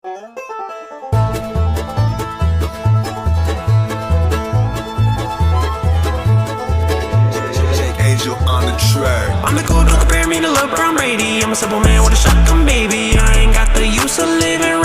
Angel on the track. I'm the cool, don't compare me to Lil Brown Brady. I'm a simple man with a shotgun, baby. I ain't got the use of living